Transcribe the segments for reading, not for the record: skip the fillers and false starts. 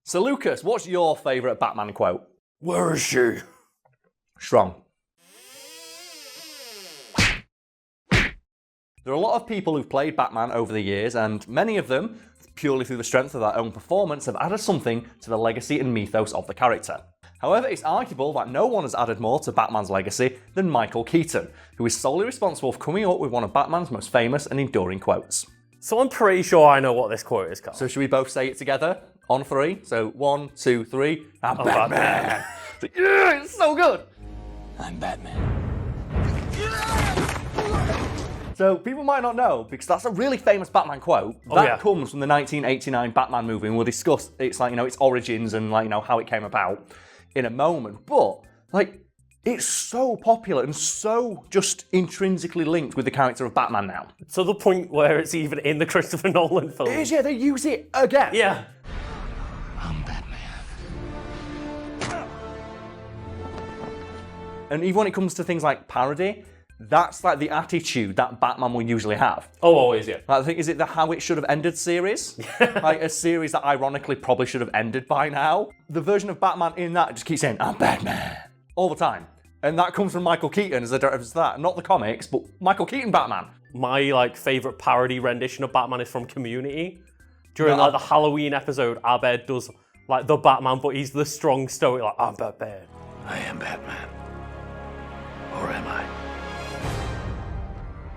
So Lucas, what's your favourite Batman quote? Where is she? Strong. There are a lot of people who've played Batman over the years, and many of them, purely through the strength of their own performance, have added something to the legacy and mythos of the character. However, it's arguable that no one has added more to Batman's legacy than Michael Keaton, who is solely responsible for coming up with one of Batman's most famous and enduring quotes. So I'm pretty sure I know what this quote is, Karl. So should we both say it together? On 3. So 1, 2, 3. I'm Batman. Yeah, it's so good. I'm Batman. So people might not know, because that's a really famous Batman quote. That comes from the 1989 Batman movie, and we'll discuss its its origins and how it came about in a moment. But it's so popular and so just intrinsically linked with the character of Batman now. To the point where it's even in the Christopher Nolan film. It is, yeah, they use it again. Yeah. I'm Batman. And even when it comes to things like parody, that's the attitude that Batman will usually have. Oh, always, yeah. I think, is it the How It Should Have Ended series? A series that ironically probably should have ended by now. The version of Batman in that just keeps saying, I'm Batman, all the time. And that comes from Michael Keaton as the director of that. Not the comics, but Michael Keaton Batman. My favourite parody rendition of Batman is from Community. During the Halloween episode, Abed does the Batman, but he's the strong stoic, I'm Batman. I am Batman. Or am I?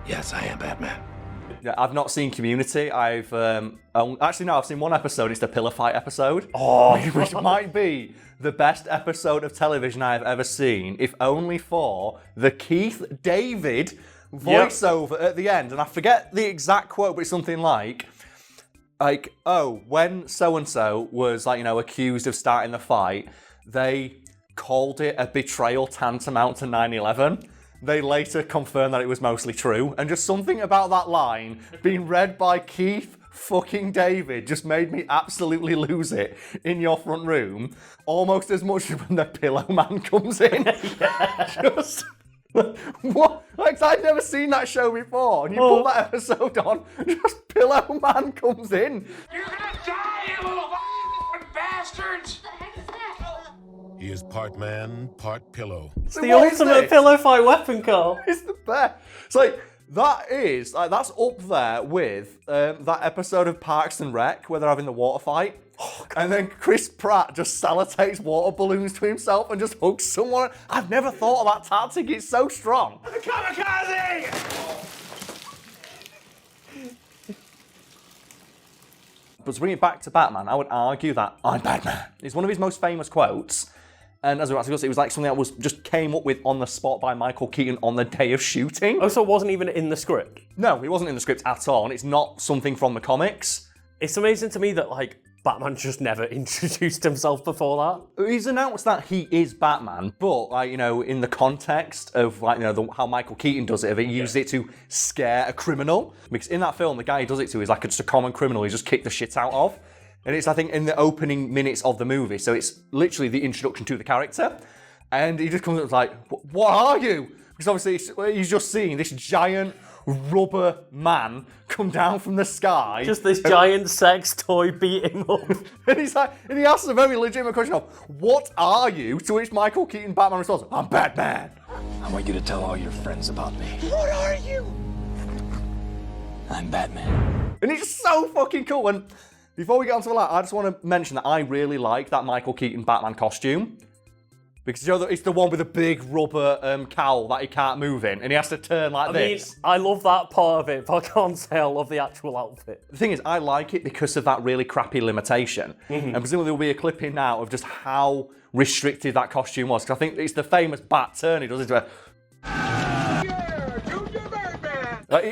Yes, I am Batman. Yeah, I've not seen Community. I've seen one episode. It's the pillow fight episode. Oh, which might be the best episode of television I have ever seen, if only for the Keith David voiceover at the end. And I forget the exact quote, but it's something like, when so-and-so was, accused of starting the fight, they called it a betrayal tantamount to 9/11. They later confirmed that it was mostly true. And just something about that line being read by Keith fucking David just made me absolutely lose it in your front room. Almost as much as when the Pillow Man comes in. Just... What? I'd never seen that show before, and you put that episode on, just Pillow Man comes in. You're gonna die, you little bastards! He is part man, part pillow. It's the ultimate pillow fight weapon, Karl. It's the best. It's that's up there with that episode of Parks and Rec where they're having the water fight. And then Chris Pratt just sellotapes water balloons to himself and just hooks someone. I've never thought of that tactic. It's so strong. Kamikaze! But to bring it back to Batman, I would argue that I'm Batman is one of his most famous quotes. And as we discussed, it was something that was just came up with on the spot by Michael Keaton on the day of shooting. Oh, so it wasn't even in the script? No, it wasn't in the script at all, and it's not something from the comics. It's amazing to me that, Batman just never introduced himself before that. He's announced that he is Batman, but, in the context of, how Michael Keaton does it, he used it to scare a criminal. Because in that film, the guy he does it to is just a common criminal he's just kicked the shit out of. And it's, I think, in the opening minutes of the movie. So it's literally the introduction to the character. And he just comes up and like, what are you? Because obviously he's just seeing this giant rubber man come down from the sky. Just this giant sex toy beat him up. and he asks a very legitimate question of, what are you? To which Michael Keaton Batman responds, I'm Batman. I want you to tell all your friends about me. What are you? I'm Batman. And it's so fucking cool. And before we get onto that, I just want to mention that I really like that Michael Keaton Batman costume. Because it's the one with a big rubber cowl that he can't move in, and he has to turn like this. I love that part of it, but I can't tell of the actual outfit. The thing is, I like it because of that really crappy limitation. And presumably there'll be a clip in now of just how restricted that costume was. Because I think it's the famous bat turn he does.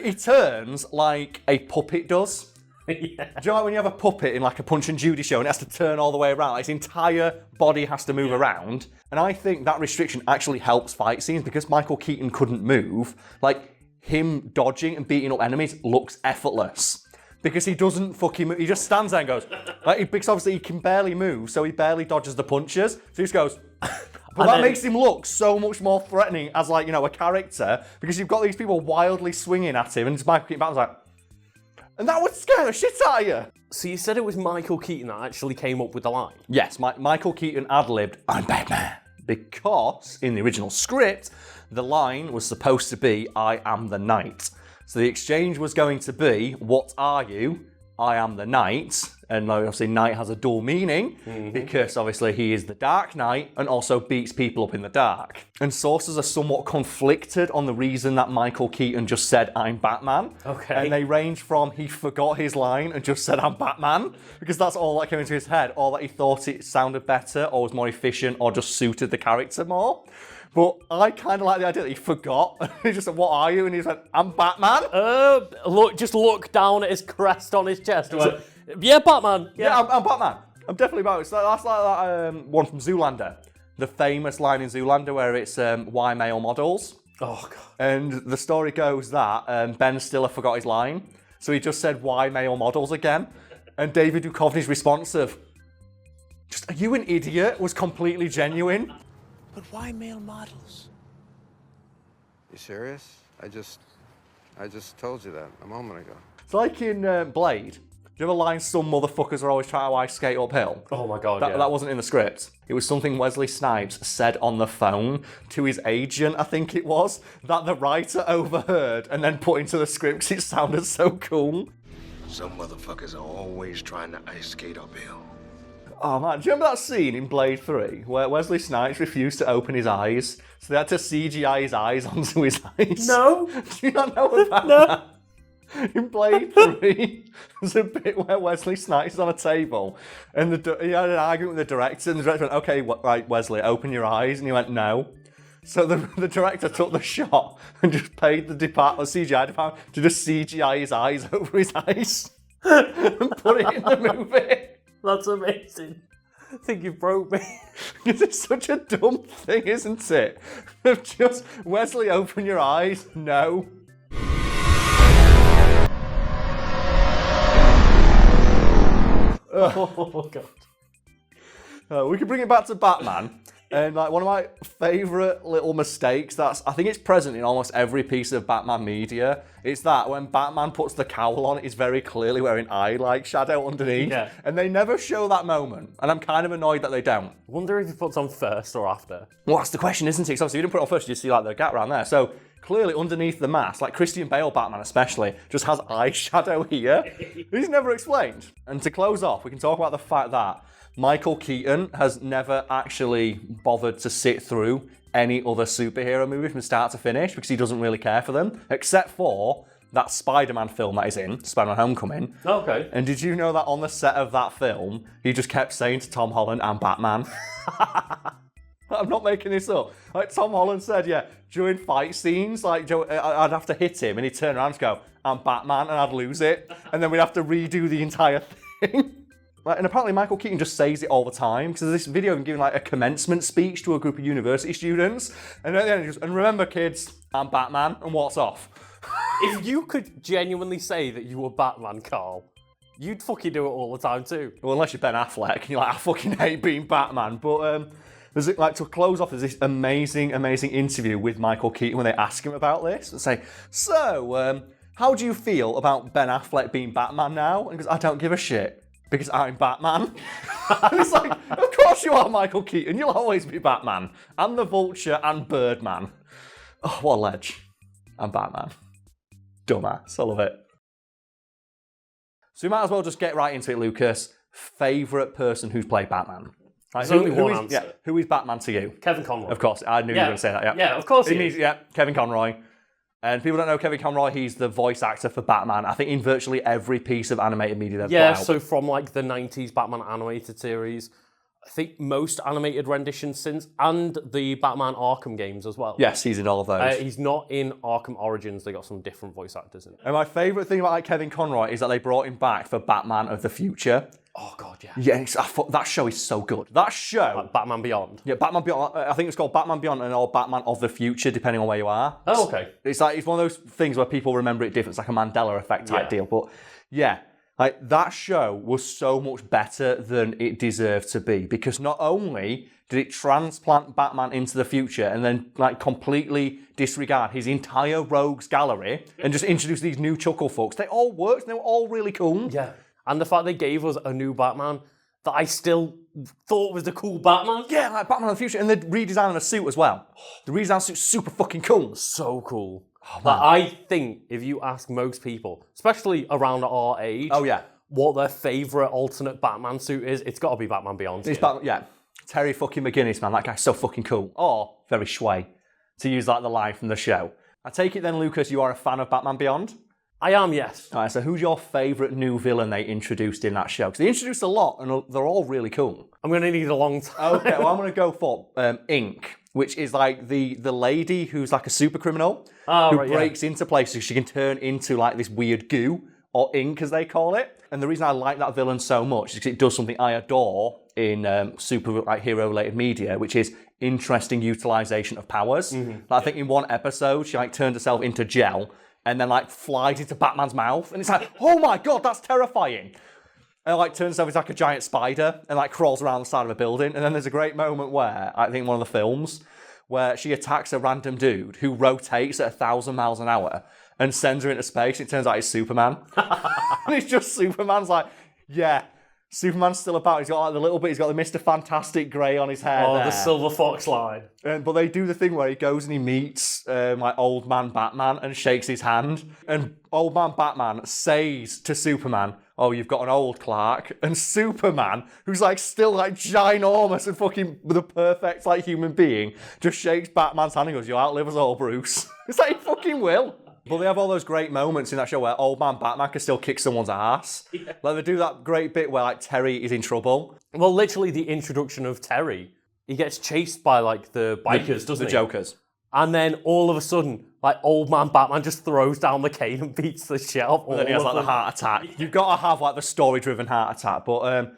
He turns like a puppet does. Yeah. Do you know when you have a puppet in a Punch and Judy show and it has to turn all the way around? Its entire body has to move around. And I think that restriction actually helps fight scenes because Michael Keaton couldn't move. Him dodging and beating up enemies looks effortless. Because he doesn't fucking move. He just stands there and goes, because obviously he can barely move, so he barely dodges the punches. So he just goes, but that makes him look so much more threatening as a character because you've got these people wildly swinging at him and Michael Keaton Batman's like, And that would scare the shit out of you. So you said it was Michael Keaton that actually came up with the line? Yes, Michael Keaton ad-libbed, "I'm Batman," because in the original script, the line was supposed to be, "I am the Knight." So the exchange was going to be, "What are you? I am the Knight." And obviously Knight has a dual meaning because obviously he is the Dark Knight and also beats people up in the dark. And sources are somewhat conflicted on the reason that Michael Keaton just said, "I'm Batman." Okay. And they range from he forgot his line and just said, "I'm Batman," because that's all that came into his head, or that he thought it sounded better or was more efficient or just suited the character more. But I kind of like the idea that he forgot. He just said, "What are you?" And he said, "I'm Batman." Just look down at his crest on his chest. And went, yeah, Batman. Yeah, I'm Batman. I'm definitely Batman. So that's like that one from Zoolander. The famous line in Zoolander where it's, "Why male models?" Oh, God. And the story goes that Ben Stiller forgot his line. So he just said, "Why male models?" again. And David Duchovny's response of, "Just, are you an idiot?" was completely genuine. But why male models? You serious? I just told you that a moment ago. It's like in Blade. Do you have a line, "Some motherfuckers are always trying to ice skate uphill"? Oh my God, That wasn't in the script. It was something Wesley Snipes said on the phone to his agent, I think it was, that the writer overheard and then put into the script because it sounded so cool. Some motherfuckers are always trying to ice skate uphill. Oh man, do you remember that scene in Blade 3 where Wesley Snipes refused to open his eyes? So they had to CGI his eyes onto his eyes. No. Do you not know about that? In Blade 3, there's a bit where Wesley Snipes is on a table and he had an argument with the director, and the director went, "Okay, right, Wesley, open your eyes." And he went, "No." So the director took the shot and just paid the CGI department to just CGI his eyes over his eyes and put it in the movie. That's amazing. I think you broke me. Because it's such a dumb thing, isn't it? Just, "Wesley, open your eyes." No. Oh, God. We can bring it back to Batman. And like one of my favourite little mistakes I think it's present in almost every piece of Batman media. It's that when Batman puts the cowl on, it's very clearly wearing eye-like shadow underneath. Yeah. And they never show that moment. And I'm kind of annoyed that they don't. Wonder if he puts on first or after. Well, that's the question, isn't it? Because obviously you didn't put it on first, you just see like the gap around there. So clearly underneath the mask, like Christian Bale Batman especially, just has eyeshadow here. He's never explained. And to close off, we can talk about the fact that Michael Keaton has never actually bothered to sit through any other superhero movie from start to finish because he doesn't really care for them, except for that Spider-Man film that he's in, Spider-Man Homecoming. Okay. And did you know that on the set of that film, he just kept saying to Tom Holland, "I'm Batman." I'm not making this up. Like Tom Holland said, yeah, during fight scenes, like I'd have to hit him and he'd turn around and go, "I'm Batman," and I'd lose it. And then we'd have to redo the entire thing. And apparently Michael Keaton just says it all the time, because there's this video of him giving like a commencement speech to a group of university students, and at the end he goes, "And remember kids, I'm Batman," and walks off. If you could genuinely say that you were Batman, Karl, you'd fucking do it all the time too. Well, unless you're Ben Affleck and you're like, "I fucking hate being Batman." But there's like, to close off, there's this amazing interview with Michael Keaton when they ask him about this and say, "So, how do you feel about Ben Affleck being Batman now?" And he goes, "I don't give a shit. Because I'm Batman." And it's like, of course you are, Michael Keaton. You'll always be Batman. And the Vulture and Birdman. Oh, what a ledge. I'm Batman. Dumbass. I love it. So we might as well just get right into it, Lucas. Favourite person who's played Batman? Right, There's only one answer. Yeah, who is Batman to you? Kevin Conroy. Of course, I knew you were going to say that. Yeah, Yeah, of course he is. Yeah, Kevin Conroy. And people don't know Kevin Conroy, he's the voice actor for Batman, I think in virtually every piece of animated media they've Yeah, put out. so from like the 90s Batman animated series, I think most animated renditions since, and the Batman Arkham games as well. Yes, he's in all of those. He's not in Arkham Origins, they got some different voice actors in it. And my favourite thing about like, Kevin Conroy is that they brought him back for Batman of the Future. Oh god, yeah. Yeah, that show is so good. That show... Like Batman Beyond. Yeah, Batman Beyond, I think it's called Batman Beyond and or Batman of the Future, depending on where you are. Oh, okay. It's one of those things where people remember it different. It's like a Mandela effect type deal. But yeah, Like, that show was so much better than it deserved to be, because not only did it transplant Batman into the future and then like completely disregard his entire rogues gallery and just introduce these new chuckle fucks. They all worked and they were all really cool. Yeah. And the fact they gave us a new Batman that I still thought was the cool Batman. Yeah, like Batman of the future. And they're redesigning the suit as well. The redesigned suit's super fucking cool. So cool. But I think if you ask most people, especially around our age, what their favourite alternate Batman suit is, it's got to be Batman Beyond. It's Batman, Terry fucking McGinnis, man. That guy's so fucking cool. Or very schway, to use like the line from the show. I take it then, Lucas, you are a fan of Batman Beyond? I am, yes. All right, so who's your favourite new villain they introduced in that show? Because they introduced a lot, and they're all really cool. I'm going to need a long time. Okay, well, I'm going to go for Ink, which is like the lady who's like a super criminal who breaks into places so she can turn into like this weird goo, or ink as they call it. And the reason I like that villain so much is because it does something I adore in super like hero-related media, which is interesting utilisation of powers. Like, I think in one episode, she like turned herself into gel, and then like flies into Batman's mouth, and it's like, oh my god, that's terrifying. And like turns herself into like a giant spider and like crawls around the side of a building. And then there's a great moment where, I think one of the films, where she attacks a random dude who rotates at 1,000 miles an hour and sends her into space. It turns out it's Superman. And it's just Superman's like, yeah, Superman's still about. He's got like the little bit, he's got the Mr. Fantastic grey on his hair. Oh, there. the Silver Fox line. But they do the thing where he goes and he meets like old man Batman and shakes his hand. And old man Batman says to Superman, oh, you've got an old Clark. And Superman, who's like still like ginormous and fucking the perfect like human being, just shakes Batman's hand and goes, you'll outlive us all, Bruce. It's like, he fucking will. But they have all those great moments in that show where old man Batman can still kick someone's ass. Yeah. Like they do that great bit where like Terry is in trouble. Well, literally the introduction of Terry, he gets chased by like the bikers, doesn't he? The Jokers. And then all of a sudden, like old man Batman just throws down the cane and beats the shit out of And then he has like the heart attack. You've got to have like the story-driven heart attack. But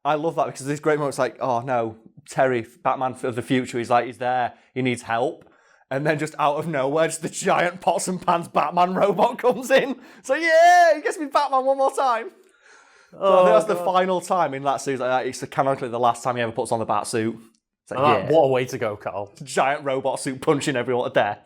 I love that because there's great moments like, oh no, Terry, Batman of the future, he's there, he needs help. And then just out of nowhere, just the giant pots and pans Batman robot comes in. So yeah, he gets me Batman one more time. So I think that's the final time in that suit. Like, it's canonically the last time he ever puts on the bat suit. It's like, What a way to go, Karl. Giant robot suit punching everyone to death.